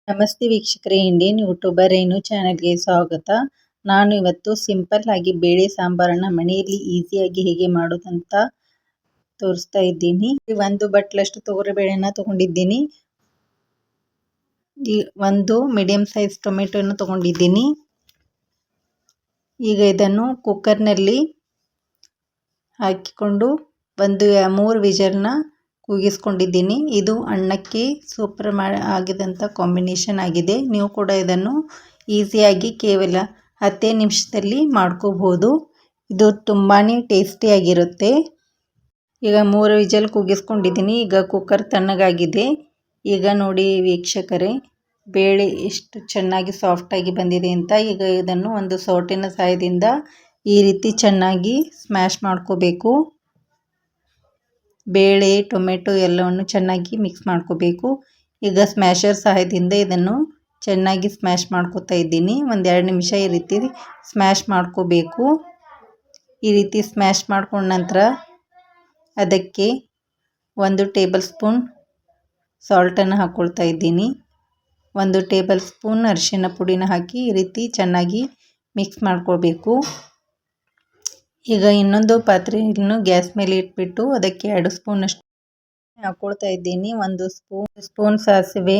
ನಮಸ್ತೆ ವೀಕ್ಷಕರೇ, Indian YouTuber ರೇಣು ಚಾನೆಲ್ಗೆ ಸ್ವಾಗತ. ನಾನು ಇವತ್ತು ಸಿಂಪಲ್ ಆಗಿ ಬೇಳೆ ಸಾಂಬಾರನ್ನ ಮನೆಯಲ್ಲಿ ಈಸಿಯಾಗಿ ಹೇಗೆ ಮಾಡೋದಂತ ತೋರಿಸ್ತಾ ಇದ್ದೀನಿ. ಒಂದು ಬಟ್ಲಷ್ಟು ತೊಗರಿಬೇಳೆನ ತಗೊಂಡಿದ್ದೀನಿ. ಒಂದು ಮೀಡಿಯಂ ಸೈಜ್ ಟೊಮೆಟೊನ ತಗೊಂಡಿದ್ದೀನಿ. ಈಗ ಇದನ್ನು ಕುಕ್ಕರ್ನಲ್ಲಿ ಹಾಕಿಕೊಂಡು 3 ವಿಜಲ್ನ ಕೂಗಿಸ್ಕೊಂಡಿದ್ದೀನಿ. ಇದು ಅನ್ನಕ್ಕೆ ಸೂಪರ್ ಆಗಿದಂಥ ಕಾಂಬಿನೇಷನ್ ಆಗಿದೆ. ನೀವು ಕೂಡ ಇದನ್ನು ಈಸಿಯಾಗಿ ಕೇವಲ 10 ನಿಮಿಷದಲ್ಲಿ ಮಾಡ್ಕೋಬಹುದು. ಇದು ತುಂಬಾ ಟೇಸ್ಟಿಯಾಗಿರುತ್ತೆ. ಈಗ 3 ವಿಜಲ್ ಕೂಗಿಸ್ಕೊಂಡಿದ್ದೀನಿ. ಈಗ ಕುಕ್ಕರ್ ತಣ್ಣಗಾಗಿದೆ. ಈಗ ನೋಡಿ ವೀಕ್ಷಕರೇ, ಬೇಳೆ ಎಷ್ಟು ಚೆನ್ನಾಗಿ ಸಾಫ್ಟಾಗಿ ಬಂದಿದೆ ಅಂತ. ಈಗ ಇದನ್ನು ಒಂದು ಸೌಟಿನ ಸಹಾಯದಿಂದ ಈ ರೀತಿ ಚೆನ್ನಾಗಿ ಸ್ಮ್ಯಾಶ್ ಮಾಡ್ಕೋಬೇಕು. ಬೇಳೆ ಟೊಮೆಟೊ ಎಲ್ಲವನ್ನು ಚೆನ್ನಾಗಿ ಮಿಕ್ಸ್ ಮಾಡ್ಕೋಬೇಕು. ಈಗ ಸ್ಮ್ಯಾಶರ್ ಸಹಾಯದಿಂದ ಇದನ್ನು ಚೆನ್ನಾಗಿ ಸ್ಮ್ಯಾಶ್ ಮಾಡ್ಕೋತಾ ಇದ್ದೀನಿ. 2 ನಿಮಿಷ ಈ ರೀತಿ ಸ್ಮ್ಯಾಶ್ ಮಾಡ್ಕೋಬೇಕು. ಈ ರೀತಿ ಸ್ಮ್ಯಾಶ್ ಮಾಡ್ಕೊಂಡ ನಂತರ ಅದಕ್ಕೆ 1 ಟೇಬಲ್ ಸ್ಪೂನ್ ಸಾಲ್ಟನ್ನು ಹಾಕ್ಕೊಳ್ತಾ ಇದ್ದೀನಿ. 1 ಟೇಬಲ್ ಸ್ಪೂನ್ ಅರಿಶಿನ ಪುಡಿನ ಹಾಕಿ ಈ ರೀತಿ ಚೆನ್ನಾಗಿ ಮಿಕ್ಸ್ ಮಾಡ್ಕೋಬೇಕು. ಈಗ ಇನ್ನೊಂದು ಪಾತ್ರೆಯನ್ನು ಗ್ಯಾಸ್ ಮೇಲೆ ಇಟ್ಬಿಟ್ಟು ಅದಕ್ಕೆ 2 ಸ್ಪೂನ್ ಅಷ್ಟು ಹಾಕ್ಕೊಳ್ತಾ ಇದ್ದೀನಿ. 1 ಸ್ಪೂನ್ ಸಾಸಿವೆ,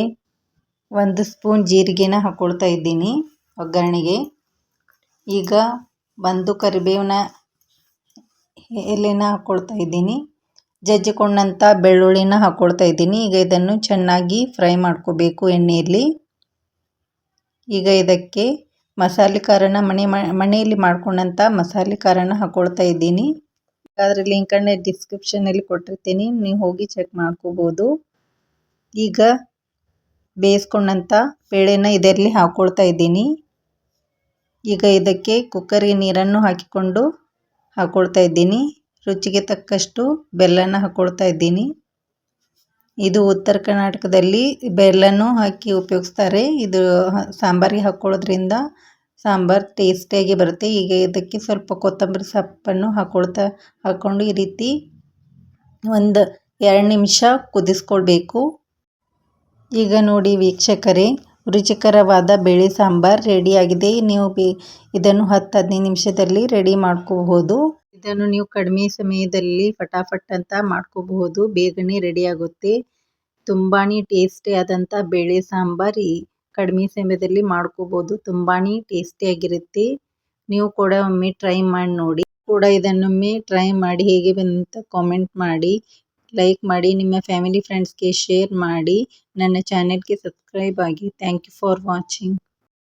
1 ಸ್ಪೂನ್ ಜೀರಿಗೆನ ಹಾಕ್ಕೊಳ್ತಾ ಇದ್ದೀನಿ ಒಗ್ಗರಣೆಗೆ. ಈಗ 1 ಕರಿಬೇವಿನ ಎಲೆನ ಹಾಕ್ಕೊಳ್ತಾ ಇದ್ದೀನಿ. ಜಜ್ಜಿಕೊಂಡಂಥ ಬೆಳ್ಳುಳ್ಳಿನ ಹಾಕ್ಕೊಳ್ತಾ ಇದ್ದೀನಿ. ಈಗ ಇದನ್ನು ಚೆನ್ನಾಗಿ ಫ್ರೈ ಮಾಡ್ಕೋಬೇಕು ಎಣ್ಣೆಯಲ್ಲಿ. ಈಗ ಇದಕ್ಕೆ ಮಸಾಲೆ ಖಾರನ ಮನೆಯಲ್ಲಿ ಮಾಡ್ಕೊಂಡಂಥ ಮಸಾಲೆ ಖಾರನ ಹಾಕ್ಕೊಳ್ತಾ ಇದ್ದೀನಿ. ಅದರ ಲಿಂಕನ್ನು ಡಿಸ್ಕ್ರಿಪ್ಷನಲ್ಲಿ ಕೊಟ್ಟಿರ್ತೀನಿ, ನೀವು ಹೋಗಿ ಚೆಕ್ ಮಾಡ್ಕೋಬೋದು. ಈಗ ಬೇಯಿಸ್ಕೊಂಡಂಥ ಬೇಳೆನ ಇದರಲ್ಲಿ ಹಾಕ್ಕೊಳ್ತಾ ಇದ್ದೀನಿ. ಈಗ ಇದಕ್ಕೆ ಕುಕ್ಕರ್ಗೆ ನೀರನ್ನು ಹಾಕ್ಕೊಳ್ತಾ ಇದ್ದೀನಿ. ರುಚಿಗೆ ತಕ್ಕಷ್ಟು ಬೆಲ್ಲನ ಹಾಕ್ಕೊಳ್ತಾ ಇದ್ದೀನಿ. ಇದು ಉತ್ತರ ಕರ್ನಾಟಕದಲ್ಲಿ ಬೆಲ್ಲನೂ ಹಾಕಿ ಉಪಯೋಗಿಸ್ತಾರೆ. ಇದು ಸಾಂಬಾರಿಗೆ ಹಾಕ್ಕೊಳ್ಳೋದ್ರಿಂದ ಸಾಂಬಾರು ಟೇಸ್ಟಿಯಾಗಿ ಬರುತ್ತೆ. ಈಗ ಇದಕ್ಕೆ ಸ್ವಲ್ಪ ಕೊತ್ತಂಬರಿ ಸೊಪ್ಪನ್ನು ಹಾಕ್ಕೊಂಡು ಈ ರೀತಿ 2 ನಿಮಿಷ ಕುದಿಸ್ಕೊಳ್ಬೇಕು. ಈಗ ನೋಡಿ ವೀಕ್ಷಕರೇ, ರುಚಿಕರವಾದ ಬೇಳೆ ಸಾಂಬಾರು ರೆಡಿಯಾಗಿದೆ. ನೀವು ಇದನ್ನು 10-15 ನಿಮಿಷದಲ್ಲಿ ರೆಡಿ ಮಾಡ್ಕೋಬಹುದು. ಇದನ್ನು ನೀವು ಕಡಿಮೆ ಸಮಯದಲ್ಲಿ ಫಟಾಫಟ್ ಅಂತ ಮಾಡ್ಕೋಬಹುದು. ಬೇಗನೆ ರೆಡಿ ಆಗುತ್ತೆ. ತುಂಬಾ ಟೇಸ್ಟಿಯಾದಂಥ ಬೇಳೆ ಸಾಂಬಾರು ಕಡಿಮೆ ಸಮಯದಲ್ಲಿ ಮಾಡ್ಕೋಬಹುದು. ತುಂಬಾ ಟೇಸ್ಟಿಯಾಗಿರುತ್ತೆ. ನೀವು ಕೂಡ ಒಮ್ಮೆ ಟ್ರೈ ಮಾಡಿ ನೋಡಿ. ಇದನ್ನೊಮ್ಮೆ ಟ್ರೈ ಮಾಡಿ ಹೇಗೆ ಬಂತ ಕಾಮೆಂಟ್ ಮಾಡಿ, ಲೈಕ್ ಮಾಡಿ, ನಿಮ್ಮ ಫ್ಯಾಮಿಲಿ ಫ್ರೆಂಡ್ಸ್ಗೆ ಶೇರ್ ಮಾಡಿ, ನನ್ನ ಚಾನೆಲ್ಗೆ ಸಬ್ಸ್ಕ್ರೈಬ್ ಆಗಿ. Thank you for watching.